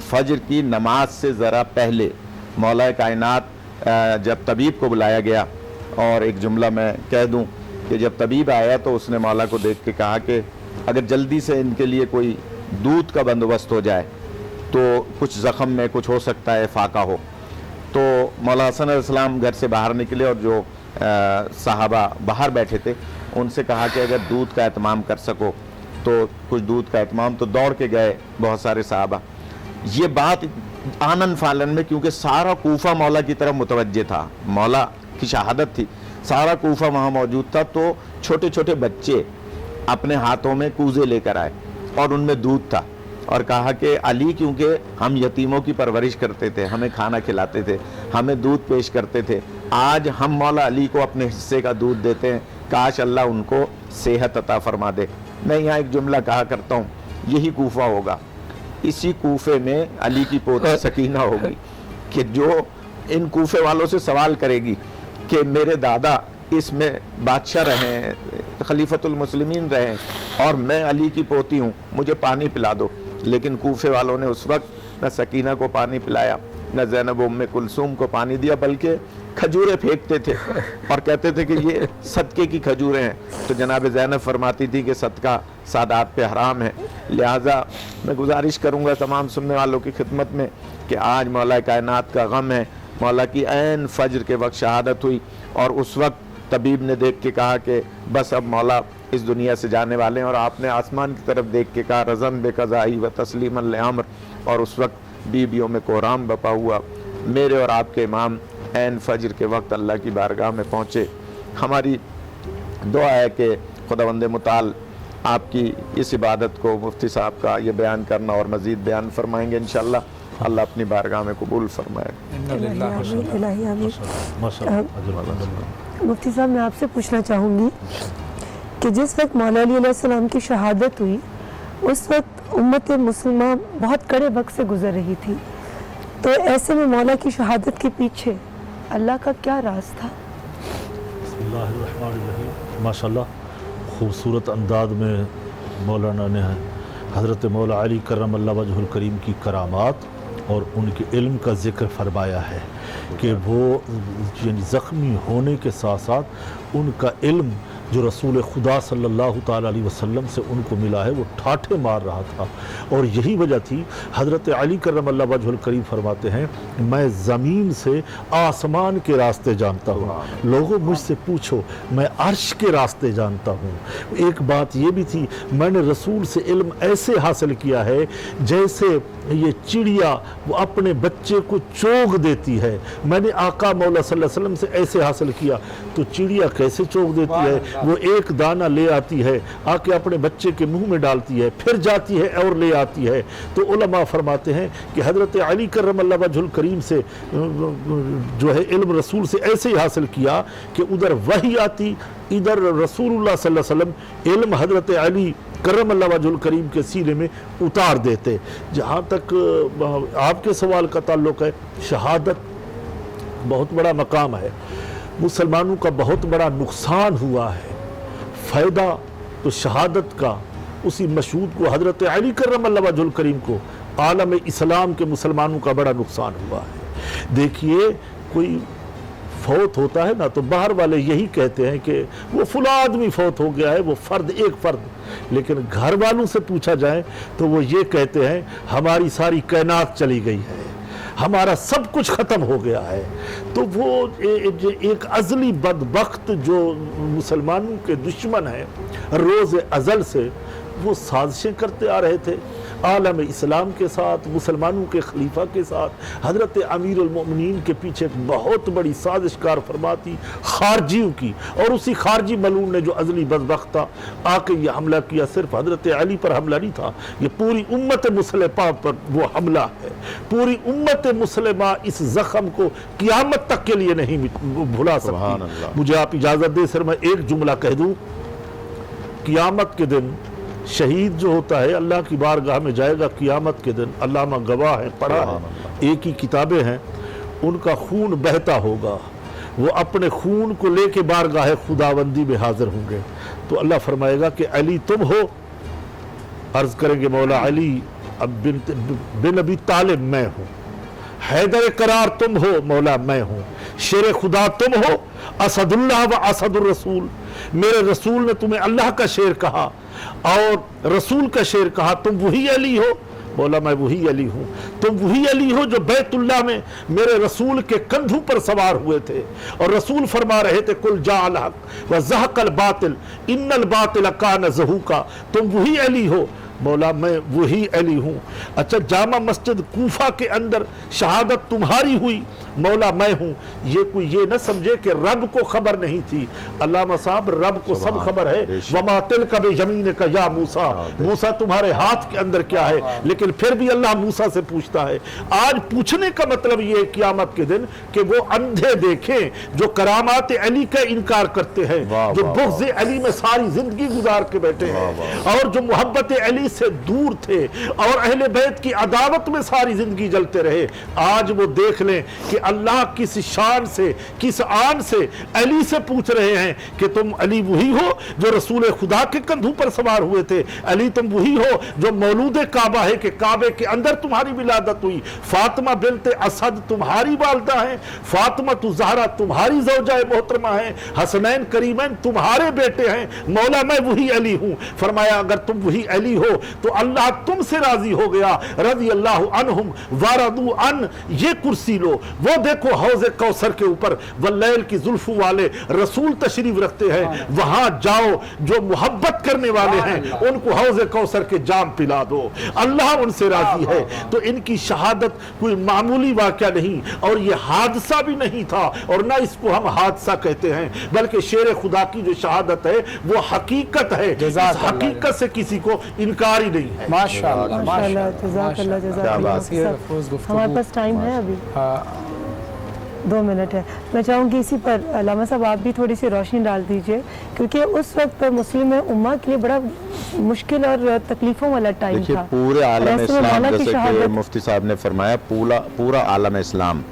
Speaker 5: فجر کی نماز سے ذرا پہلے مولا کائنات جب طبیب کو بلایا گیا. اور ایک جملہ میں کہہ دوں کہ جب طبیب آیا تو اس نے مولا کو دیکھ کے کہا کہ اگر جلدی سے ان کے لیے کوئی دودھ کا بندوبست ہو جائے تو کچھ زخم میں کچھ ہو سکتا ہے فاقہ ہو. تو مولا حسن علیہ السلام گھر سے باہر نکلے اور جو صحابہ باہر بیٹھے تھے ان سے کہا کہ اگر دودھ کا اہتمام کر سکو تو کچھ دودھ کا اہتمام. تو دوڑ کے گئے بہت سارے صحابہ. یہ بات آنن فالن میں، کیونکہ سارا کوفہ مولا کی طرف متوجہ تھا، مولا کی شہادت تھی، سارا کوفہ وہاں موجود تھا. تو چھوٹے چھوٹے بچے اپنے ہاتھوں میں کوزے لے کر آئے اور ان میں دودھ تھا اور کہا کہ علی، کیونکہ ہم یتیموں کی پرورش کرتے تھے، ہمیں کھانا کھلاتے تھے، ہمیں دودھ پیش کرتے تھے، آج ہم مولا علی کو اپنے حصے کا دودھ دیتے ہیں، کاش اللہ ان کو صحت عطا فرما دے. میں یہاں ایک جملہ کہا کرتا ہوں، یہی کوفہ ہوگا، اسی کوفے میں علی کی پوتی سکینہ ہوگی کہ جو ان کوفے والوں سے سوال کرے گی کہ میرے دادا اس میں بادشاہ رہے ہیں، خلیفۃ المسلمین رہے ہیں، اور میں علی کی پوتی ہوں، مجھے پانی پلا دو. لیکن کوفے والوں نے اس وقت نہ سکینہ کو پانی پلایا، نہ زینب ام کلثوم کو پانی دیا، بلکہ کھجوریں پھینکتے تھے اور کہتے تھے کہ یہ صدقے کی کھجوریں ہیں. تو جناب زینب فرماتی تھی کہ صدقہ سادات پہ حرام ہے. لہٰذا میں گزارش کروں گا تمام سننے والوں کی خدمت میں کہ آج مولا کائنات کا غم ہے. مولا کی عین فجر کے وقت شہادت ہوئی اور اس وقت طبیب نے دیکھ کے کہا کہ بس اب مولا اس دنیا سے جانے والے ہیں، اور آپ نے آسمان کی طرف دیکھ کے کہا رضن بے قضائی و تسلیما لامر، اور اس وقت بیویوں میں کوہرام بپا ہوا۔ میرے اور آپ کے امام عین فجر کے وقت اللہ کی بارگاہ میں پہنچے۔ ہماری دعا ہے کہ خداوند متعال آپ کی اس عبادت کو مفتی صاحب کا یہ بیان کرنا اور مزید بیان فرمائیں گے انشاءاللہ، اللہ اپنی بارگاہ میں قبول فرمائے۔
Speaker 1: الہی آمین۔
Speaker 3: ماشاءاللہ۔
Speaker 1: مفتی صاحب میں آپ سے پوچھنا چاہوں گی کہ جس وقت مولا علی علیہ السلام کی شہادت ہوئی اس وقت امت مسلمہ بہت کڑے وقت سے گزر رہی تھی، تو ایسے میں مولا کی شہادت کے پیچھے اللہ کا کیا راز تھا؟
Speaker 3: بسم اللہ الرحمن الرحیم۔ ماشاءاللہ خوبصورت انداز میں مولانا نے حضرت مولا علی کرم اللہ وجہ الکریم کی کرامات اور ان کے علم کا ذکر فرمایا ہے کہ وہ یعنی زخمی ہونے کے ساتھ ساتھ ان کا علم جو رسول خدا صلی اللہ تعالیٰ علیہ وسلم سے ان کو ملا ہے وہ ٹھاٹھے مار رہا تھا، اور یہی وجہ تھی حضرت علی کرم اللہ وجہ الکریم فرماتے ہیں میں زمین سے آسمان کے راستے جانتا ہوں، لوگوں مجھ سے پوچھو میں عرش کے راستے جانتا ہوں۔ ایک بات یہ بھی تھی میں نے رسول سے علم ایسے حاصل کیا ہے جیسے یہ چڑیا وہ اپنے بچے کو چوگ دیتی ہے، میں نے آقا مولا صلی اللہ علیہ وسلم سے ایسے حاصل کیا۔ تو چڑیا کیسے چوگ دیتی ہے؟ وہ ایک دانہ لے آتی ہے، آ کے اپنے بچے کے منہ میں ڈالتی ہے، پھر جاتی ہے اور لے آتی ہے۔ تو علماء فرماتے ہیں کہ حضرت علی کرم اللہ وجہ الکریم سے جو ہے علم رسول سے ایسے ہی حاصل کیا کہ ادھر وحی آتی، ادھر رسول اللہ صلی اللہ علیہ وسلم علم حضرت علی کرم اللہ وجہ الکریم کے سینے میں اتار دیتے۔ جہاں تک آپ کے سوال کا تعلق ہے، شہادت بہت بڑا مقام ہے، مسلمانوں کا بہت بڑا نقصان ہوا ہے، فائدہ تو شہادت کا اسی مشہود کو حضرت علی کرم اللہ وجہ الکریم کو عالم اسلام کے مسلمانوں کا بڑا نقصان ہوا ہے۔ دیکھیے کوئی فوت ہوتا ہے نا تو باہر والے یہی کہتے ہیں کہ وہ فلاں آدمی فوت ہو گیا ہے، وہ فرد ایک فرد، لیکن گھر والوں سے پوچھا جائے تو وہ یہ کہتے ہیں ہماری ساری کائنات چلی گئی ہے، ہمارا سب کچھ ختم ہو گیا ہے۔ تو وہ ایک ازلی بدبخت جو مسلمانوں کے دشمن ہیں روز ازل سے، وہ سازشیں کرتے آ رہے تھے عالم اسلام کے ساتھ، مسلمانوں کے خلیفہ کے ساتھ۔ حضرت امیر المؤمنین کے پیچھے ایک بہت بڑی سازش کار فرماتی خارجیوں کی، اور اسی خارجی ملعون نے جو ازلی بدبخت تھا آ کے یہ حملہ کیا۔ صرف حضرت علی پر حملہ نہیں تھا، یہ پوری امت مسلمہ پر وہ حملہ ہے۔ پوری امت مسلمہ اس زخم کو قیامت تک کے لیے نہیں بھلا سکتی۔ مجھے آپ اجازت دیں صرف میں ایک جملہ کہہ دوں، قیامت کے دن شہید جو ہوتا ہے اللہ کی بارگاہ میں جائے گا قیامت کے دن، علامہ گواہ ہے، پڑھا ہے، ایک ہی کتابیں ہیں، ان کا خون بہتا ہوگا، وہ اپنے خون کو لے کے بارگاہ خداوندی میں حاضر ہوں گے۔ تو اللہ فرمائے گا کہ علی تم ہو، عرض کریں گے مولا علی بن ابی طالب میں ہوں، حیدر قرار تم ہو مولا میں ہوں، شیر خدا تم ہو، اسد اللہ و اسد الرسول، میرے رسول نے تمہیں اللہ کا شیر کہا اور رسول کا شیر کہا، تم وہی علی ہو مولا میں وہی علی ہوں، تم وہی علی ہو جو بیت اللہ میں میرے رسول کے کندھوں پر سوار ہوئے تھے اور رسول فرما رہے تھے قل جاء الحق وزہق الباطل ان الباطل کان زہوقا، تم وہی علی ہو مولا میں وہی علی ہوں۔ اچھا جامع مسجد کوفہ کے اندر شہادت تمہاری ہوئی مولا میں ہوں، یہ کوئی یہ نہ سمجھے کہ رب کو خبر نہیں تھی۔ علامہ صاحب رب کو سب خبر ہے، وما تلک بیمینک یا موسیٰ، موسیٰ تمہارے ہاتھ کے اندر کیا ہے، لیکن پھر بھی اللہ موسیٰ سے پوچھتا ہے۔ آج پوچھنے کا مطلب یہ ہے قیامت کے دن کہ وہ اندھے دیکھیں جو کرامات علی کا انکار کرتے ہیں، جو بغض علی میں ساری زندگی گزار کے بیٹھے ہیں اور جو محبت علی سے دور تھے اور اہل بیت کی عداوت میں ساری زندگی جلتے رہے، آج وہ دیکھ لیں کہ اللہ کس شان سے کس آن سے علی سے پوچھ رہے ہیں کہ تم علی وہی ہو جو رسول خدا کے کندھوں پر سوار ہوئے تھے، علی تم وہی ہو جو مولود کعبہ ہے کہ کعبے کے اندر تمہاری ولادت ہوئی، فاطمہ بنت اسد تمہاری والدہ ہیں، فاطمہ زہرا تمہاری زوجہ محترمہ ہیں، حسنین کریمین تمہارے بیٹے ہیں، مولا میں وہی علی ہوں۔ فرمایا اگر تم وہی علی ہو تو اللہ تم سے راضی ہو گیا. رضی اللہ عنہم ورضوا عنہ. یہ کرسی لو, وہ دیکھو حوض کوثر کے اوپر واللیل کی زلفوں والے رسول تشریف رکھتے ہیں, وہاں جاؤ, جو محبت کرنے والے ہیں ان کو حوض کوثر کے جام پلا دو, اللہ ان سے راضی ہے. تو ان کی شہادت کوئی معمولی واقعہ نہیں, اور یہ حادثہ بھی نہیں تھا, اور نہ اس کو ہم حادثہ کہتے ہیں, بلکہ شیر خدا کی جو شہادت ہے وہ حقیقت ہے. اس حقیقت سے کسی کو انکار ہی نہیں ہے.
Speaker 6: ماشاءاللہ
Speaker 1: ماشاءاللہ, جزاک اللہ, جزاک اللہ. ہمارے پاس ٹائم ہے ابھی 2 منٹ ہے. میں چاہوں گی اسی پر علامہ صاحب آپ بھی تھوڑی سی روشنی ڈال دیجئے, کیونکہ اس وقت پر مسلم امہ کے لیے بڑا مشکل اور تکلیفوں والا ٹائم
Speaker 5: دیکھیے
Speaker 1: تھا.
Speaker 5: پورے عالم اسلام,
Speaker 1: کی
Speaker 5: جیسے کہ
Speaker 1: شہادت
Speaker 5: مفتی صاحب نے فرمایا, پورا عالم اسلام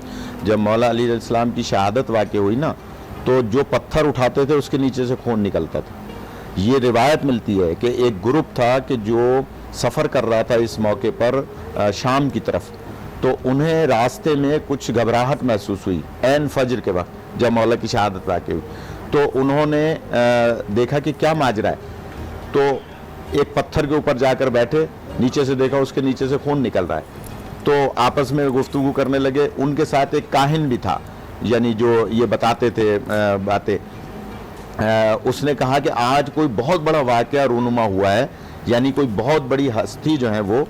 Speaker 5: جب مولا علی علیہ السلام کی شہادت واقع ہوئی نا, تو جو پتھر اٹھاتے تھے اس کے نیچے سے خون نکلتا تھا. یہ روایت ملتی ہے کہ ایک گروپ تھا کہ جو سفر کر رہا تھا اس موقع پر شام کی طرف, تو انہیں راستے میں کچھ گھبراہٹ محسوس ہوئی عین فجر کے وقت جب مولا کی شہادت واقع ہوئی. تو انہوں نے دیکھا کہ کیا ماجرا ہے, تو ایک پتھر کے اوپر جا کر بیٹھے, نیچے سے دیکھا اس کے نیچے سے خون نکل رہا ہے, تو آپس میں گفتگو کرنے لگے. ان کے ساتھ ایک کاہن بھی تھا, یعنی جو یہ بتاتے تھے باتیں. اس نے کہا کہ آج کوئی بہت بڑا واقعہ رونما ہوا ہے, یعنی کوئی بہت بڑی ہستی جو ہیں وہ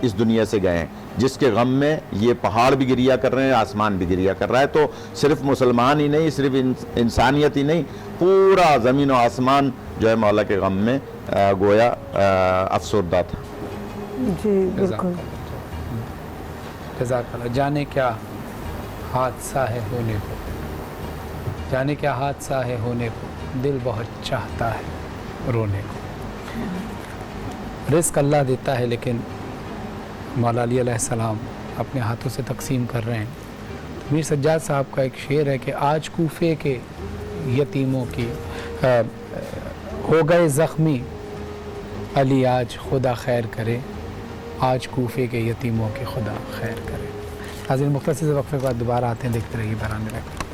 Speaker 5: اس دنیا سے گئے ہیں, جس کے غم میں یہ پہاڑ بھی گریا کر رہے ہیں, آسمان بھی گریا کر رہا ہے. تو صرف مسلمان ہی نہیں, صرف انسانیت ہی نہیں, پورا زمین و آسمان جو ہے مولا کے غم میں گویا افسردہ تھا.
Speaker 1: جی بالکل.
Speaker 6: جزاک اللہ. جانے کیا حادثہ ہے ہونے کو, جانے کیا حادثہ ہے ہونے کو, دل بہت چاہتا ہے رونے کو. رزق اللہ دیتا ہے, لیکن مولا علی علیہ السلام اپنے ہاتھوں سے تقسیم کر رہے ہیں. میر سجاد صاحب کا ایک شعر ہے کہ آج کوفے کے یتیموں کی ہو گئے زخمی, علی آج خدا خیر کرے, آج کوفے کے یتیموں کے خدا خیر کرے. حاضرین مختصر وقفے کے بعد دوبارہ آتے ہیں, دیکھتے رہیے برآمد رکھتے.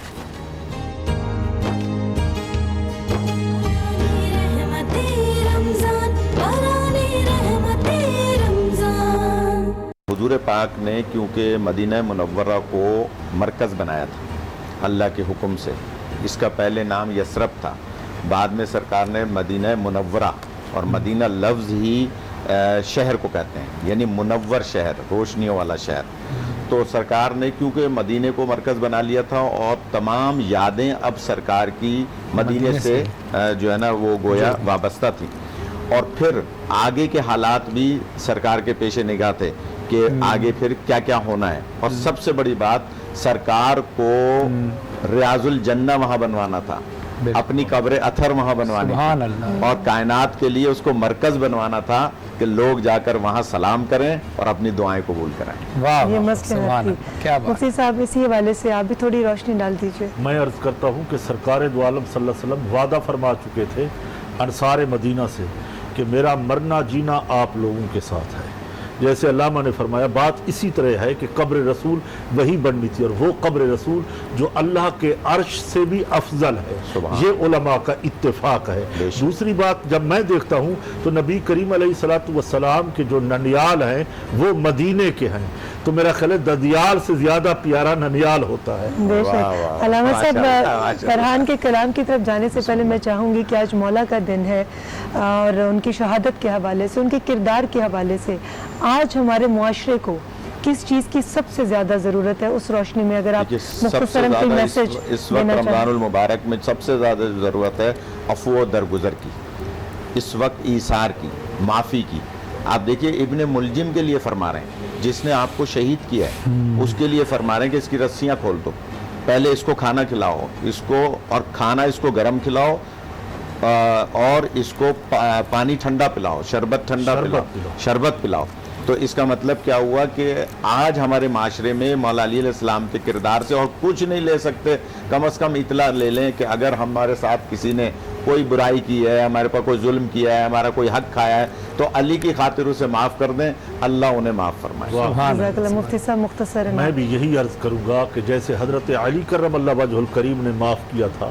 Speaker 5: حضور پاک نے کیونکہ مدینہ منورہ کو مرکز بنایا تھا اللہ کے حکم سے, اس کا پہلے نام یثرب تھا, بعد میں سرکار نے مدینہ منورہ, اور مدینہ لفظ ہی شہر کو کہتے ہیں, یعنی منور شہر, روشنیوں والا شہر. تو سرکار نے کیونکہ مدینے کو مرکز بنا لیا تھا, اور تمام یادیں اب سرکار کی مدینے سے جو ہے نا وہ گویا وابستہ تھی. اور پھر آگے کے حالات بھی سرکار کے پیش نگاہ تھے کہ آگے پھر کیا کیا ہونا ہے. اور سب سے بڑی بات, سرکار کو ریاض الجنہ وہاں بنوانا تھا, اپنی قبر اثر وہاں بنوانی تھی, اور کائنات کے لیے اس کو مرکز بنوانا تھا کہ لوگ جا کر وہاں سلام کریں اور اپنی دعائیں قبول کرائیں.
Speaker 1: یہ مسئلہ ہے. مفتی صاحب اسی حوالے سے آپ بھی تھوڑی روشنی ڈال دیجئے.
Speaker 3: میں عرض کرتا ہوں کہ سرکار دو عالم صلی اللہ علیہ وسلم وعدہ فرما چکے تھے انصار مدینہ سے کہ میرا مرنا جینا آپ لوگوں کے ساتھ ہے. جیسے علامہ نے فرمایا, بات اسی طرح ہے کہ قبر رسول وہی بننی تھی, اور وہ قبر رسول جو اللہ کے عرش سے بھی افضل ہے. یہ علماء کا اتفاق ہے. دوسری بات, جب میں دیکھتا ہوں تو نبی کریم علیہ السلام کے جو ننیال ہیں وہ مدینے کے ہیں, تو میرا خیال ہے ددیال سے زیادہ پیارا ننیال ہوتا ہے.
Speaker 1: بے شک. علامہ صاحب, فرحان کے کلام کی طرف جانے سے پہلے میں چاہوں گی کہ آج مولا کا دن ہے, اور ان کی شہادت کے حوالے سے, ان کے کردار کے حوالے سے آج ہمارے معاشرے کو کس چیز کی سب سے زیادہ ضرورت ہے, اس روشنی میں اگر آپ مختصراً کوئی میسج
Speaker 5: اس وقت رمضان المبارک میں سب سے زیادہ ضرورت ہے عفو و درگزر کی, اس وقت ایثار کی, معافی کی. آپ دیکھیے ابن ملجم کے لیے فرما رہے ہیں, جس نے آپ کو شہید کیا ہے, اس کے لیے فرما رہے ہیں کہ اس کی رسیاں کھول دو, پہلے اس کو کھانا کھلاؤ, اس کو, اور کھانا اس کو گرم کھلاؤ, اور اس کو پانی ٹھنڈا پلاؤ, شربت ٹھنڈا پلاؤ, شربت پلاؤ. تو اس کا مطلب کیا ہوا کہ آج ہمارے معاشرے میں مولا علی علیہ السلام کے کردار سے اور کچھ نہیں لے سکتے, کم از کم اطلاع لے لیں کہ اگر ہمارے ساتھ کسی نے کوئی برائی کی ہے, ہمارے پر کوئی ظلم کیا ہے, ہمارا کوئی حق کھایا ہے, تو علی کی خاطر اسے معاف کر دیں, اللہ انہیں معاف فرمائے.
Speaker 1: مفتی صاحب مختصر,
Speaker 3: میں بھی یہی عرض کروں گا کہ جیسے حضرت علی کرم اللہ وجہ الکریم نے معاف کیا تھا,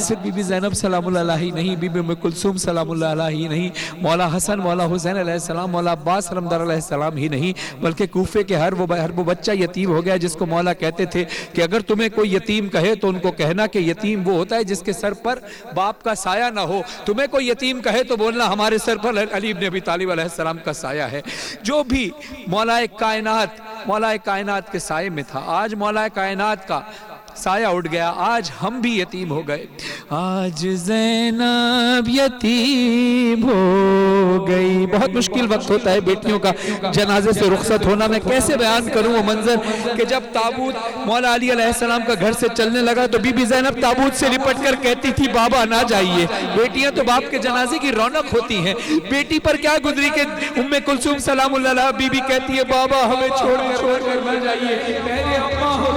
Speaker 7: صرف بی بی زینب سلام اللہ علیہ ہی نہیں، بی بی ام کلثوم سلام اللہ علیہ ہی نہیں، مولا حسن مولا حسین علیہ السلام، مولا عباس علمدار علیہ السلام ہی نہیں، بلکہ کوفے کے ہر وہ بچہ یتیم ہو گیا جس کو مولا کہتے تھے کہ اگر تمہیں کوئی یتیم کہے تو ان کو کہنا کہ یتیم وہ ہوتا ہے جس کے سر پر باپ کا سایہ نہ ہو، تمہیں کوئی یتیم کہے تو بولنا ہمارے سر پر علی بن ابی طالب علیہ السلام کا سایہ ہے۔ جو بھی مولا کائنات کے سائے میں تھا، آج مولا کائنات کا سایہ اٹھ گیا، آج ہم بھی یتیم ہو گئے۔ آج زینب یتیم ہو گئی۔ بہت مشکل وقت ہوتا ہے بیٹیوں کا جنازے سے رخصت ہونا۔ میں کیسے بیان کروں وہ منظر کہ جب تابوت مولا علی علیہ السلام کا گھر سے چلنے لگا تو بی بی زینب تابوت سے لپٹ کر کہتی تھی بابا نہ جائیے۔ بیٹیاں تو باپ کے جنازے کی رونق ہوتی ہیں، بیٹی پر کیا گزری کہ ام کلثوم سلام اللہ علیہا بی بی کہتی ہے بابا ہمیں چھوڑ کر نہ جائیے، پہلے اماں ہو